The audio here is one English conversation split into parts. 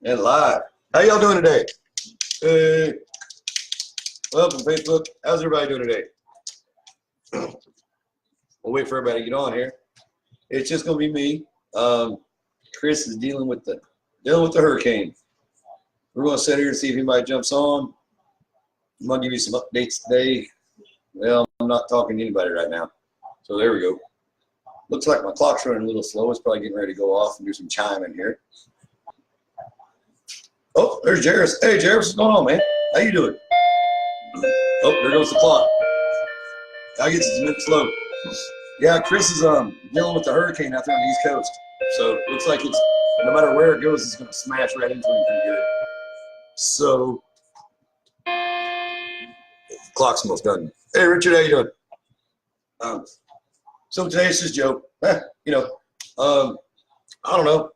And live. How y'all doing today? Hey. Welcome, Facebook. How's everybody doing today? We'll wait for everybody to get on here. It's just gonna be me. Chris is dealing with the hurricane. We're gonna sit here and see if anybody jumps on. I'm gonna give you some updates today. Well, I'm not talking to anybody right now. So there we go. Looks like my clock's running a little slow. It's probably getting ready to go off and do some chiming here. Oh, there's Jairus. Hey, Jairus, what's going on, man? How you doing? Oh, there goes the clock. I guess it's a bit slow. Yeah, Chris is dealing with the hurricane out there on the East Coast. So it looks like it's, no matter where it goes, it's going to smash right into him pretty good. So, clock's almost done. Hey, Richard, how you doing? So today it's just Joe. I don't know.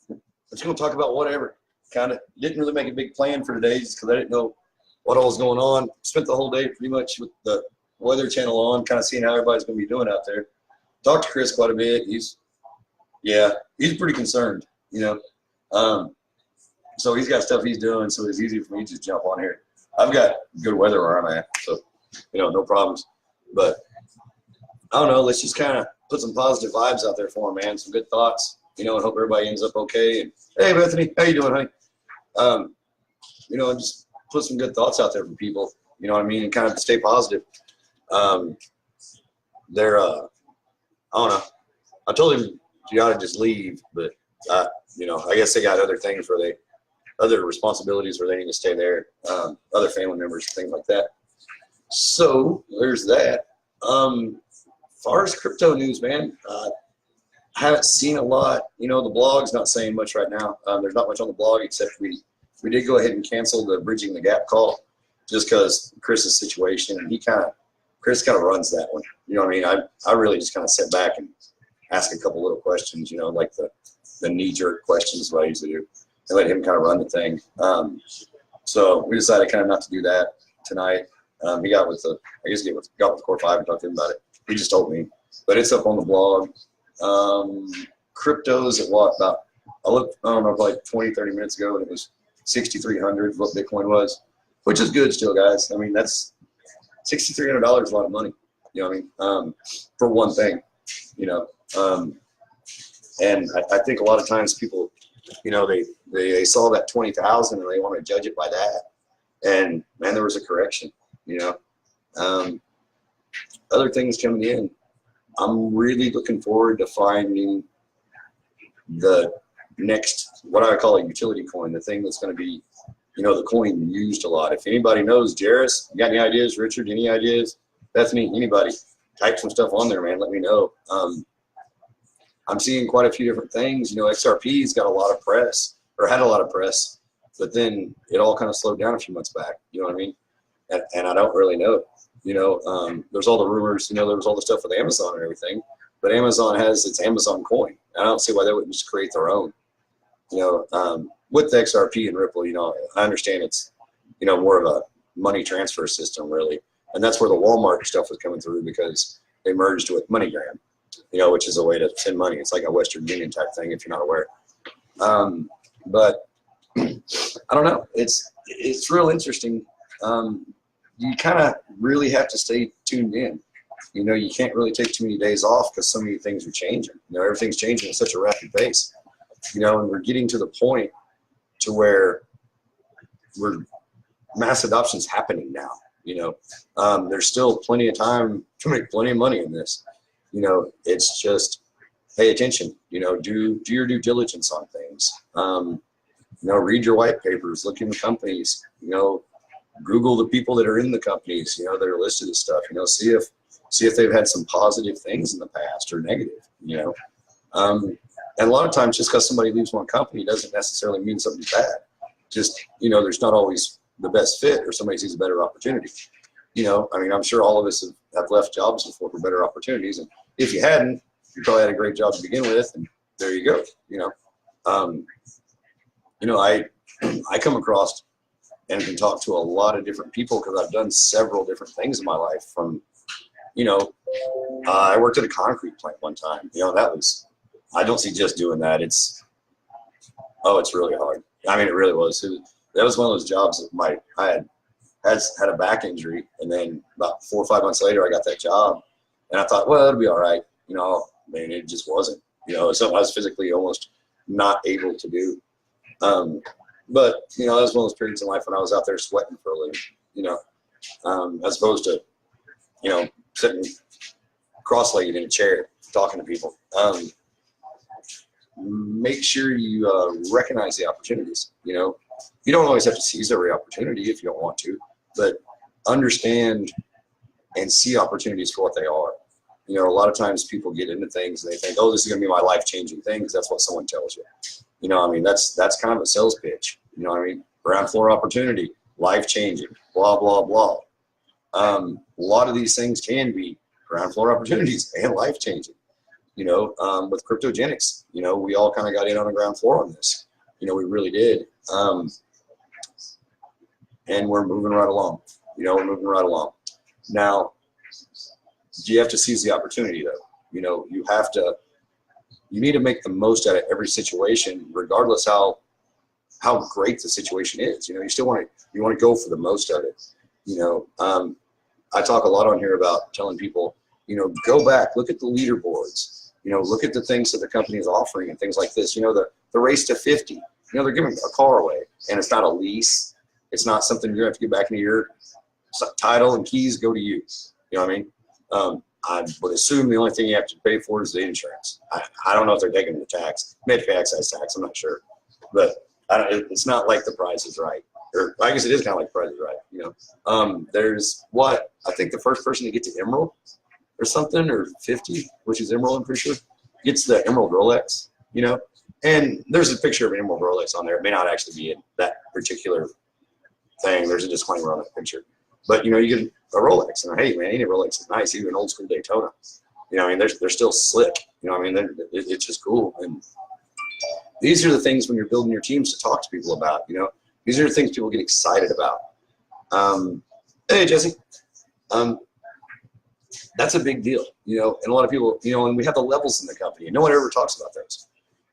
I'm just going to talk about whatever. Kind of didn't really make a big plan for today just because I didn't know what all was going on. Spent the whole day pretty much with the Weather Channel on, kind of seeing how everybody's going to be doing out there. Talked to Chris quite a bit. He's pretty concerned, So he's got stuff he's doing, so it's easy for me to just jump on here. I've got good weather where I'm at, so, no problems. But I don't know, let's just kind of put some positive vibes out there for him, man. Some good thoughts, and hope everybody ends up okay. And hey, Bethany, how you doing, honey? And just put some good thoughts out there for people, you know what I mean, and kind of stay positive. I don't know. I told him you ought to just leave, but I guess they got other things other responsibilities where they need to stay there, other family members, things like that. So there's that. As far as crypto news, man, I haven't seen a lot. The blog's not saying much right now. There's not much on the blog except we did go ahead and cancel the Bridging the Gap call just because Chris's situation, and Chris kind of runs that one. You know what I mean? I really just kind of sit back and ask a couple little questions, like the knee-jerk questions what I usually do, and let him kind of run the thing. So we decided kind of not to do that tonight. He got with Core 5 and talked to him about it. He just told me, but it's up on the blog. Crypto's at what, about, I looked, I don't know, like 20, 30 minutes ago, and it was 6,300 what Bitcoin was, which is good still, guys. I mean, that's $6,300 is a lot of money, you know what I mean, for one thing, and I think a lot of times people, they saw that 20,000 and they want to judge it by that, and man, there was a correction, other things coming in. I'm really looking forward to finding the next, what I call a utility coin, the thing that's going to be, the coin used a lot. If anybody knows, Jairus, you got any ideas? Richard, any ideas? Bethany, anybody? Type some stuff on there, man. Let me know. I'm seeing quite a few different things. XRP's got a lot of press, or had a lot of press, but then it all kind of slowed down a few months back. You know what I mean? And I don't really know. There's all the rumors. There was all the stuff with Amazon and everything, but Amazon has its Amazon coin. I don't see why they wouldn't just create their own. With the XRP and Ripple, I understand it's, more of a money transfer system, really. And that's where the Walmart stuff was coming through because they merged with MoneyGram, which is a way to send money. It's like a Western Union type thing, if you're not aware. But I don't know. It's real interesting. You kind of really have to stay tuned in. You can't really take too many days off because so many things are changing. Everything's changing at such a rapid pace. And we're getting to the point to where mass adoption's happening now. There's still plenty of time to make plenty of money in this. It's just pay attention. Do your due diligence on things. Read your white papers, look into companies. Google the people that are in the companies. That are listed as stuff. See if they've had some positive things in the past or negative. And a lot of times, just because somebody leaves one company doesn't necessarily mean something's bad. Just, there's not always the best fit or somebody sees a better opportunity. I'm sure all of us have left jobs before for better opportunities. And if you hadn't, you probably had a great job to begin with, and there you go. I come across and can talk to a lot of different people because I've done several different things in my life. From, I worked at a concrete plant one time. That was, I don't see just doing that. It's, Oh, it's really hard. I mean, it really was. That was one of those jobs that I had a back injury, and then about 4 or 5 months later, I got that job, and I thought, well, it'll be all right. You know, man, it just wasn't. You know, it's something I was physically almost not able to do. But you know, that was one of those periods in life when I was out there sweating for a living. You know, as opposed to, you know, sitting cross-legged in a chair talking to people. Make sure you recognize the opportunities. You know, you don't always have to seize every opportunity if you don't want to, but understand and see opportunities for what they are. You know, a lot of times people get into things and they think, oh, this is going to be my life-changing thing, because that's what someone tells you. You know, I mean, that's kind of a sales pitch. You know what I mean? Ground floor opportunity, life-changing, blah, blah, blah. A lot of these things can be ground floor opportunities and life-changing. You know, with Cryptogenics, you know, we all kind of got in on the ground floor on this. You know, we really did. And we're moving right along. You know, we're moving right along. Now, you have to seize the opportunity, though. You know, you need to make the most out of every situation, regardless how great the situation is. You know, you want to go for the most of it. You know, I talk a lot on here about telling people, you know, go back, look at the leaderboards. You know, look at the things that the company is offering and things like this. You know, the race to 50. You know, they're giving a car away, and it's not a lease. It's not something you're going to have to get back into your title and keys go to you. You know what I mean? I would assume the only thing you have to pay for is the insurance. I don't know if they're taking the tax. Maybe pay excise tax. I'm not sure. But it's not like the Price is Right. Or I guess it is kind of like Price is Right. You know, there's what? I think the first person to get to Emerald or something, or 50, which is Emerald, I'm pretty sure, gets the Emerald Rolex, you know? And there's a picture of an Emerald Rolex on there. It may not actually be in that particular thing. There's a disclaimer on that picture. But, you know, you get a Rolex, and hey, man, any Rolex is nice, even an old school Daytona. You know, I mean, they're still slick. You know, I mean, it's just cool. And these are the things when you're building your teams to talk to people about, you know? These are the things people get excited about. Hey, Jesse. That's a big deal, you know, and a lot of people, you know, and we have the levels in the company, and no one ever talks about those.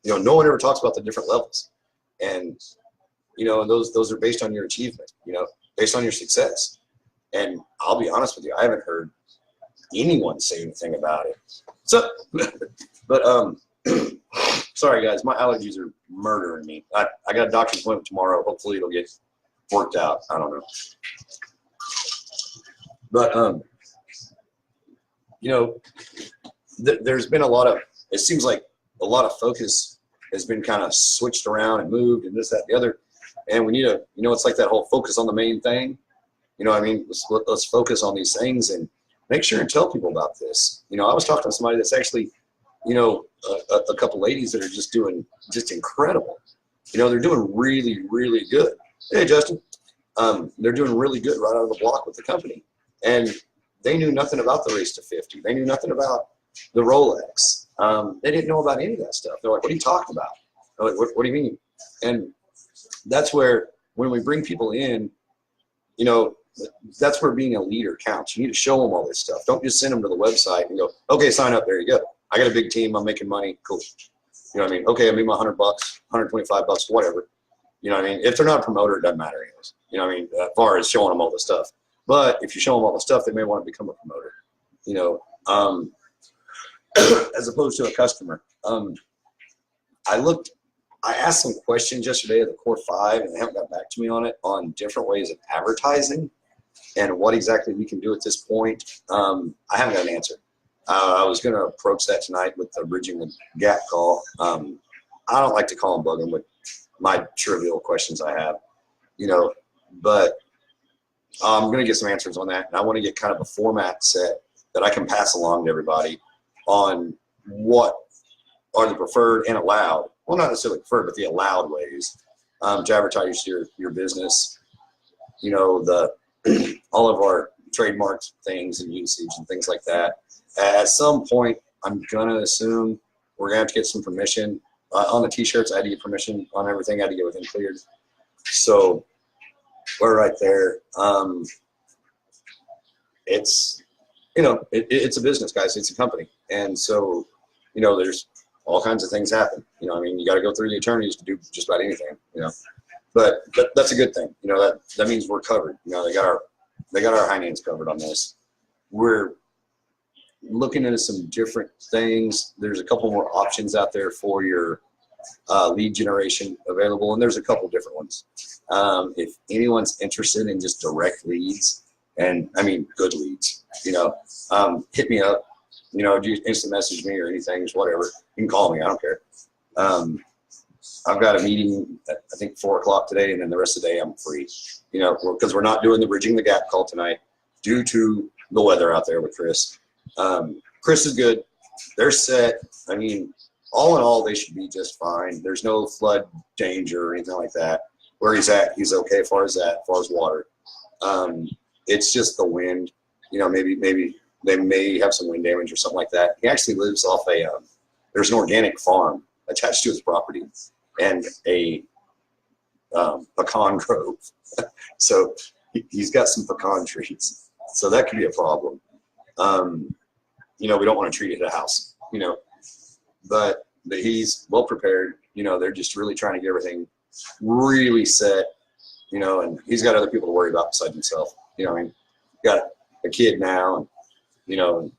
You know, no one ever talks about the different levels. And, you know, those are based on your achievement, you know, based on your success. And I'll be honest with you, I haven't heard anyone say anything about it. So, but, sorry guys, my allergies are murdering me. I got a doctor's appointment tomorrow. Hopefully it'll get worked out. I don't know. But, you know, there's been it seems like a lot of focus has been kind of switched around and moved and this, that, the other. And we need to, you know, it's like that whole focus on the main thing. You know what I mean? Let's focus on these things and make sure and tell people about this. You know, I was talking to somebody that's actually, you know, a couple ladies that are just doing just incredible. You know, they're doing really, really good. Hey, Justin. They're doing really good right out of the block with the company. And they knew nothing about the race to 50. They knew nothing about the Rolex. They didn't know about any of that stuff. They're like, what are you talking about? I'm like, what do you mean? And that's where, when we bring people in, you know, that's where being a leader counts. You need to show them all this stuff. Don't just send them to the website and go, okay, sign up. There you go. I got a big team. I'm making money. Cool. You know what I mean? Okay, I made my $100, $125, whatever. You know what I mean? If they're not a promoter, it doesn't matter anyways. You know what I mean? As far as showing them all the stuff. But if you show them all the stuff, they may want to become a promoter, you know, as opposed to a customer. I asked some questions yesterday of the Core 5, and they haven't got back to me on it, on different ways of advertising and what exactly we can do at this point. I haven't got an answer. I was going to approach that tonight with the Bridging the Gap call. I don't like to call them, bug them with my trivial questions I have, you know, but I'm going to get some answers on that, and I want to get kind of a format set that I can pass along to everybody on what are the preferred and allowed, well, not necessarily preferred, but the allowed ways to advertise your business. You know, all of our trademarks things and usage and things like that. At some point, I'm going to assume we're going to have to get some permission. On the T-shirts, I had to get permission. On everything, I had to get within cleared. So we're right there. It's, you know, it's a business, guys. It's a company. And so, you know, there's all kinds of things happen. You know, I mean, you got to go through the attorneys to do just about anything, you know, but that's a good thing. You know, that means we're covered. You know, they got our finance covered on this. We're looking into some different things. There's a couple more options out there for your lead generation available, and there's a couple different ones. If anyone's interested in just direct leads, and I mean good leads, you know, hit me up. You know, do instant message me or anything, whatever. You can call me. I don't care. I've got a meeting at, I think, 4 o'clock today, and then the rest of the day I'm free. You know, because we're not doing the Bridging the Gap call tonight due to the weather out there with Chris. Chris is good. They're set. I mean, all in all, they should be just fine. There's no flood danger or anything like that. Where he's at, he's okay as far as that, as far as water. It's just the wind. You know, maybe they may have some wind damage or something like that. He actually lives off a, there's an organic farm attached to his property and a pecan grove. So he's got some pecan trees. So that could be a problem. You know, we don't want to treat it as a house, you know, but he's well prepared. You know, they're just really trying to get everything really set, you know, and he's got other people to worry about besides himself. You know, I mean, got a kid now, and, you know, and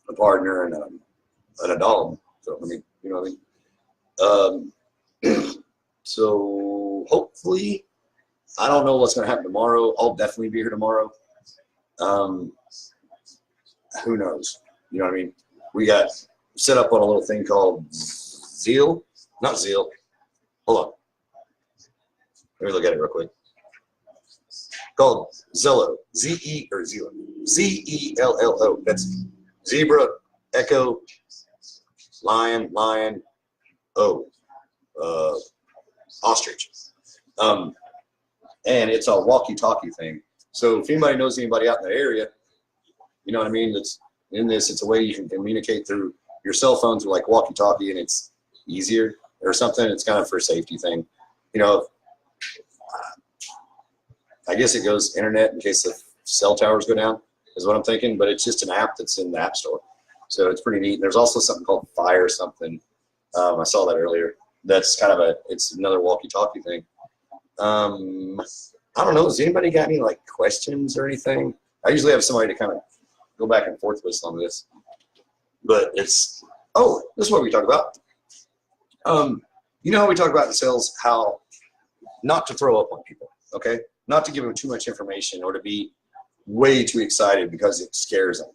a partner and a dog. So, I mean, you know what I mean? So hopefully, I don't know what's going to happen tomorrow. I'll definitely be here tomorrow. Who knows? You know what I mean? We got set up on a little thing called Zeal. Not Zeal. Hold on. Let me look at it real quick. Called Zello. Z-E or Zelo. Z-E-L-L-O. That's zebra, echo, lion, O. Ostrich. And it's a walkie-talkie thing. So if anybody knows anybody out in the area, you know what I mean? That's in this. It's a way you can communicate through your cell phones with like walkie-talkie, and it's easier or something. It's kind of for a safety thing. You know, I guess it goes internet in case the cell towers go down, is what I'm thinking. But it's just an app that's in the App Store, so it's pretty neat. And there's also something called Fire something. I saw that earlier. That's kind of it's another walkie-talkie thing. I don't know. Has anybody got any like questions or anything? I usually have somebody to kind of go back and forth with some of this, but this is what we talk about. You know how we talk about in sales, how not to throw up on people, okay? Not to give them too much information or to be way too excited because it scares them.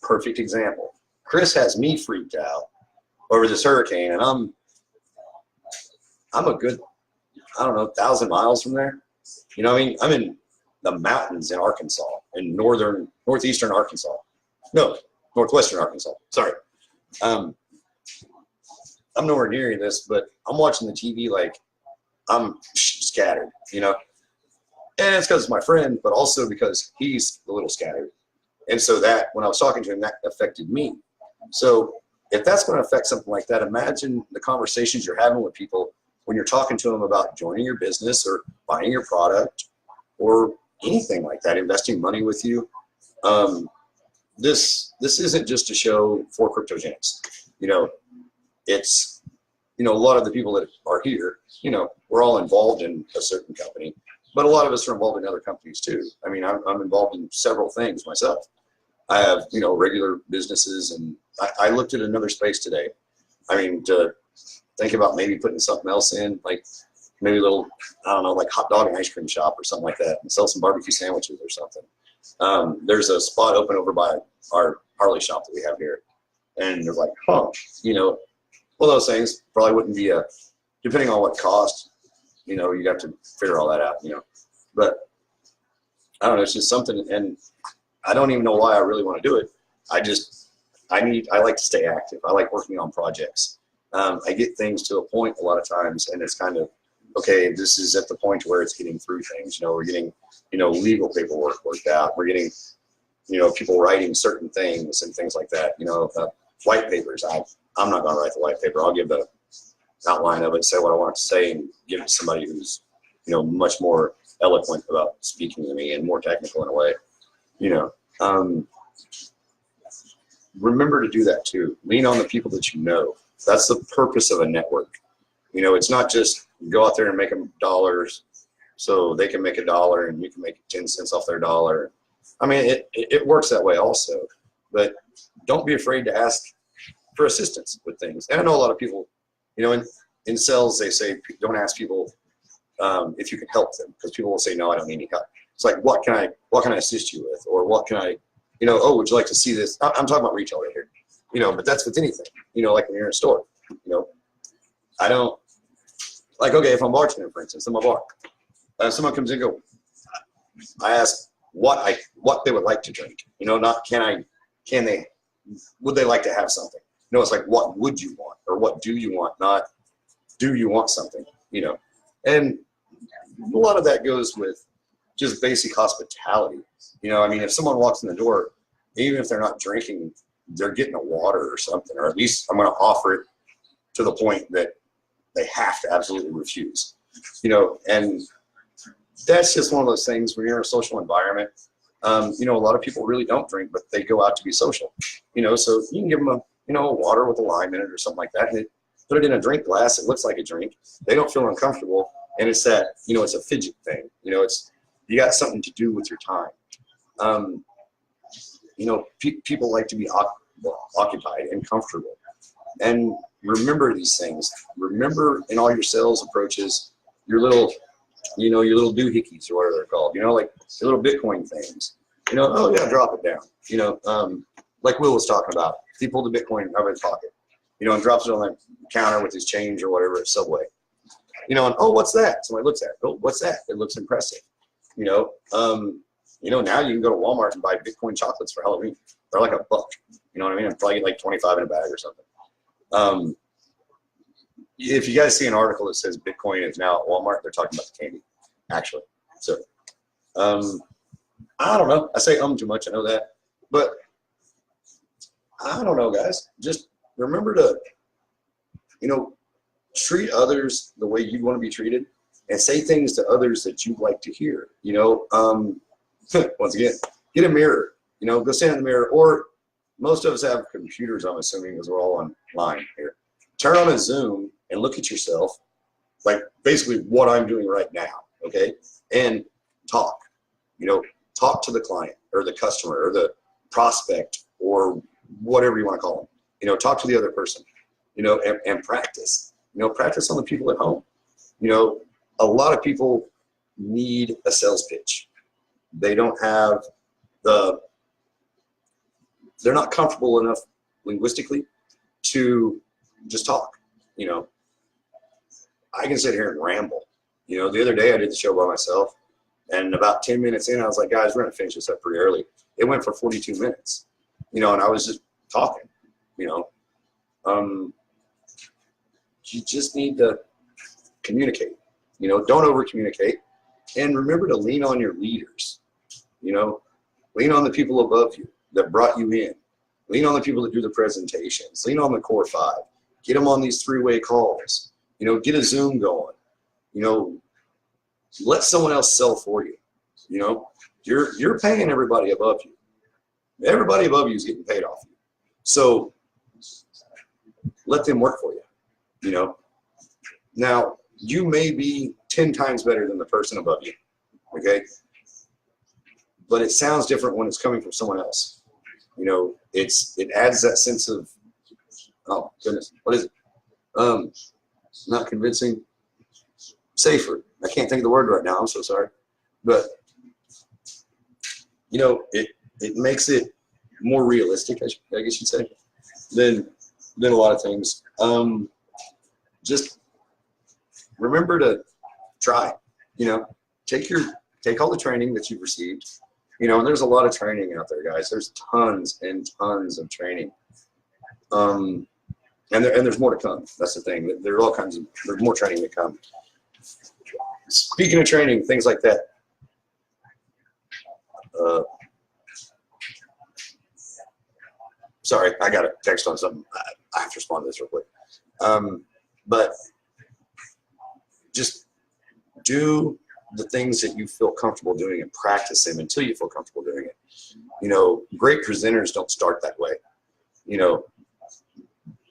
Perfect example. Chris has me freaked out over this hurricane, and I'm a good, I don't know, 1,000 miles from there. You know what I mean? I'm in the mountains in Arkansas, in northeastern Arkansas. No, northwestern Arkansas. Sorry. I'm nowhere near this, but I'm watching the TV like I'm scattered, you know? And it's because it's my friend, but also because he's a little scattered. And so that, when I was talking to him, that affected me. So if that's going to affect something like that, imagine the conversations you're having with people when you're talking to them about joining your business or buying your product or anything like that, investing money with you. This isn't just a show for cryptogenics. You know, it's, you know, a lot of the people that are here, you know, we're all involved in a certain company, but a lot of us are involved in other companies too. I mean, I'm involved in several things myself. I have, you know, regular businesses, and I looked at another space today. I mean, to think about maybe putting something else in, like maybe a little, I don't know, like hot dog and ice cream shop or something like that, and sell some barbecue sandwiches or something. There's a spot open over by our Harley shop that we have here. And they're like, you know, well, those things probably wouldn't be depending on what cost, you know, you'd have to figure all that out, you know. But I don't know, it's just something, and I don't even know why I really want to do it. I like to stay active. I like working on projects. I get things to a point a lot of times, and it's kind of, okay, this is at the point where it's getting through things. You know, we're getting, you know, legal paperwork worked out. We're getting, you know, people writing certain things and things like that. You know, white papers. I'm not going to write the white paper. I'll give the outline of it, say what I want to say, and give it to somebody who's, you know, much more eloquent about speaking to me and more technical in a way. You know, remember to do that too. Lean on the people that you know. That's the purpose of a network. You know, it's not just go out there and make them dollars so they can make $1 and you can make 10 cents off their dollar. I mean, it works that way also, but don't be afraid to ask for assistance with things. And I know a lot of people, you know, in sales, they say, don't ask people if you can help them, because people will say, no, I don't need any help. It's like, what can I assist you with? Or what can I, you know, oh, would you like to see this? I'm talking about retail right here, you know, but that's with anything, you know, like when you're in a store, you know, I don't, like, okay, if I'm bartending, for instance, in my bar, someone comes in and go, I ask what they would like to drink, you know, not would they like to have something? You know, it's like, what would you want? Or what do you want? Not, do you want something, you know? And a lot of that goes with just basic hospitality. You know, I mean, if someone walks in the door, even if they're not drinking, they're getting a water or something, or at least I'm going to offer it to the point that they have to absolutely refuse, you know, and that's just one of those things when you're in a social environment. You know, a lot of people really don't drink, but they go out to be social, you know, so you can give them a water with a lime in it or something like that. And put it in a drink glass. It looks like a drink. They don't feel uncomfortable. And it's that, you know, it's a fidget thing. You know, you got something to do with your time. You know, people like to be occupied and comfortable. And remember these things. Remember in all your sales approaches, your little doohickeys or whatever they're called, you know, like the little Bitcoin things, you know, oh yeah, drop it down. You know, like Will was talking about, he pulled the Bitcoin out of his pocket, you know, and drops it on the counter with his change or whatever at Subway. You know, and oh, what's that? Somebody looks at it. Oh, what's that? It looks impressive. You know, now you can go to Walmart and buy Bitcoin chocolates for Halloween. They're like $1. You know what I mean? I'm probably get like 25 in a bag or something. If you guys see an article that says Bitcoin is now at Walmart, they're talking about the candy, actually. So, I don't know. I say too much. I know that, but I don't know, guys. Just remember to, you know, treat others the way you want to be treated, and say things to others that you'd like to hear. You know, once again, get a mirror. You know, go stand in the mirror. Or most of us have computers, I'm assuming, because we're all online here. Turn on a Zoom and look at yourself, like basically what I'm doing right now, okay? And talk. You know, talk to the client or the customer or the prospect or whatever you want to call them. You know, talk to the other person, you know, and practice. You know, practice on the people at home. You know, a lot of people need a sales pitch. They don't have they're not comfortable enough linguistically to just talk. You know, I can sit here and ramble. You know, the other day I did the show by myself, and about 10 minutes in, I was like, guys, we're going to finish this up pretty early. It went for 42 minutes, you know, and I was just talking, you know. You just need to communicate, you know, don't over communicate, and remember to lean on your leaders, you know, lean on the people above you that brought you in, lean on the people that do the presentations, lean on the core 5, get them on these 3-way calls, you know, get a Zoom going, you know, let someone else sell for you. You know, you're paying everybody above you. Everybody above you is getting paid off you. So let them work for you. You know, now you may be 10 times better than the person above you, okay? But it sounds different when it's coming from someone else. You know, it adds that sense of, oh goodness, what is it? Not convincing, safer. I can't think of the word right now. I'm so sorry, but you know, it makes it more realistic, I guess you'd say, than a lot of things. Just remember to try, you know, take all the training that you've received, you know, and there's a lot of training out there, guys. There's tons and tons of training. And there's more to come. That's the thing. There's more training to come. Speaking of training, things like that. Sorry, I got a text on something. I have to respond to this real quick. But just do the things that you feel comfortable doing and practice them until you feel comfortable doing it. You know, great presenters don't start that way. you know,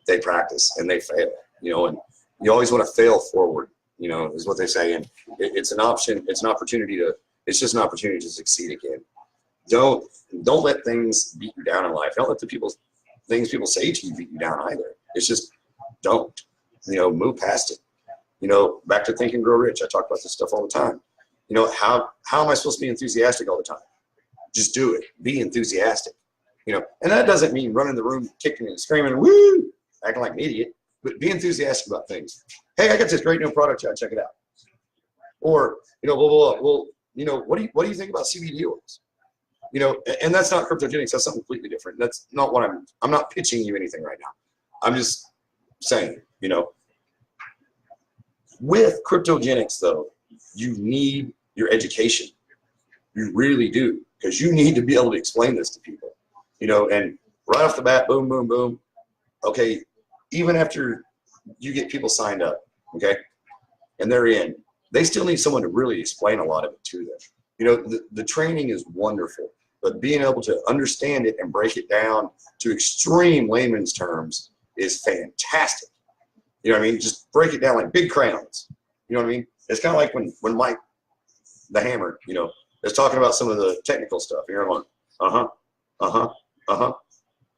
they practice and they fail, you know, and you always want to fail forward, you know, is what they say. And it's an option. It's an opportunity to, it's just an opportunity to succeed again. Don't let things beat you down in life. Don't let the things people say to you beat you down either. It's just, don't, you know, move past it. You know, back to Think and Grow Rich. I talk about this stuff all the time. You know, how am I supposed to be enthusiastic all the time? Just do it. Be enthusiastic. You know, and that doesn't mean running the room, kicking and screaming, woo, acting like an idiot, but be enthusiastic about things. Hey, I got this great new product, check it out. Or, you know, well, you know, what do you think about CBD oils? You know, and that's not cryptogenics. That's something completely different. That's not what I'm not pitching you anything right now. I'm just saying, you know, with cryptogenics though, you need your education. You really do, because you need to be able to explain this to people, you know, and right off the bat, boom, boom, boom. Okay. Even after you get people signed up, okay, and they're in, they still need someone to really explain a lot of it to them. You know, the training is wonderful, but being able to understand it and break it down to extreme layman's terms is fantastic. You know what I mean? Just break it down like big crayons. You know what I mean? It's kind of like when Mike, the Hammer, you know, is talking about some of the technical stuff. You're going,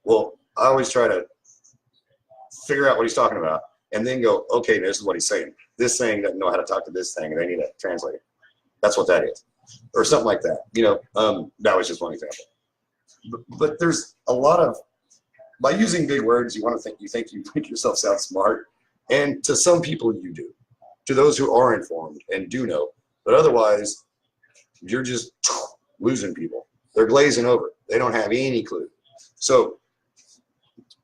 Well, I always try to figure out what he's talking about and then go, okay, this is what he's saying. This thing doesn't know how to talk to this thing, and they need a translator. That's what that is. Or something like that. You know, that was just one example. But there's a lot of, by using big words, you make yourself sound smart. And to some people you do. To those who are informed and do know. But otherwise, you're just losing people. They're glazing over. They don't have any clue. So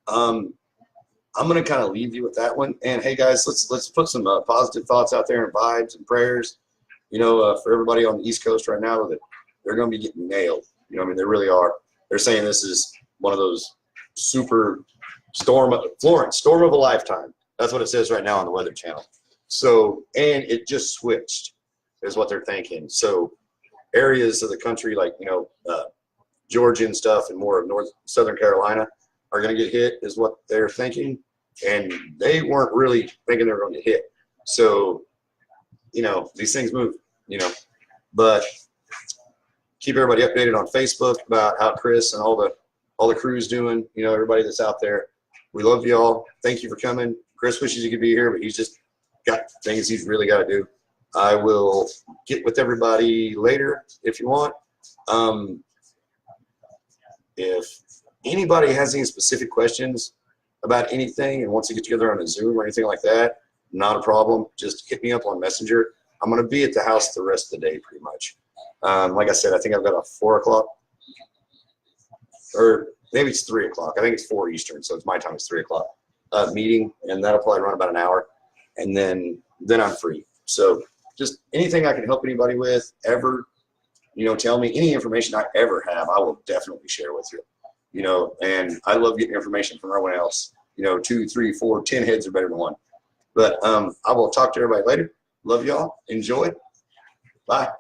I'm going to kind of leave you with that one. And hey guys, let's put some positive thoughts out there and vibes and prayers. You know, for everybody on the East Coast right now, that they're going to be getting nailed. You know, I mean, they really are. They're saying this is one of those super storm of a lifetime. That's what it says right now on the Weather Channel. So, and it just switched, is what they're thinking. So, areas of the country like, you know, Georgia and stuff, and more of Southern Carolina are going to get hit, is what they're thinking. And they weren't really thinking they were going to get hit. So, you know, these things move, you know, but keep everybody updated on Facebook about how Chris and all the crew's doing, you know, everybody that's out there. We love y'all. Thank you for coming. Chris wishes he could be here, but he's just got things he's really got to do. I will get with everybody later if you want. If anybody has any specific questions about anything and wants to get together on a Zoom or anything like that, not a problem. Just hit me up on Messenger. I'm going to be at the house the rest of the day pretty much. Like I said, I think I've got a 4 o'clock, or maybe it's 3 o'clock. I think it's 4 Eastern, so it's my time. It's 3 o'clock meeting, and that'll probably run about an hour, and then I'm free. So just anything I can help anybody with ever, you know, tell me any information I ever have, I will definitely share with you. You know, and I love getting information from everyone else. You know, 2, 3, 4, 10 heads are better than one. But I will talk to everybody later. Love y'all. Enjoy. Bye.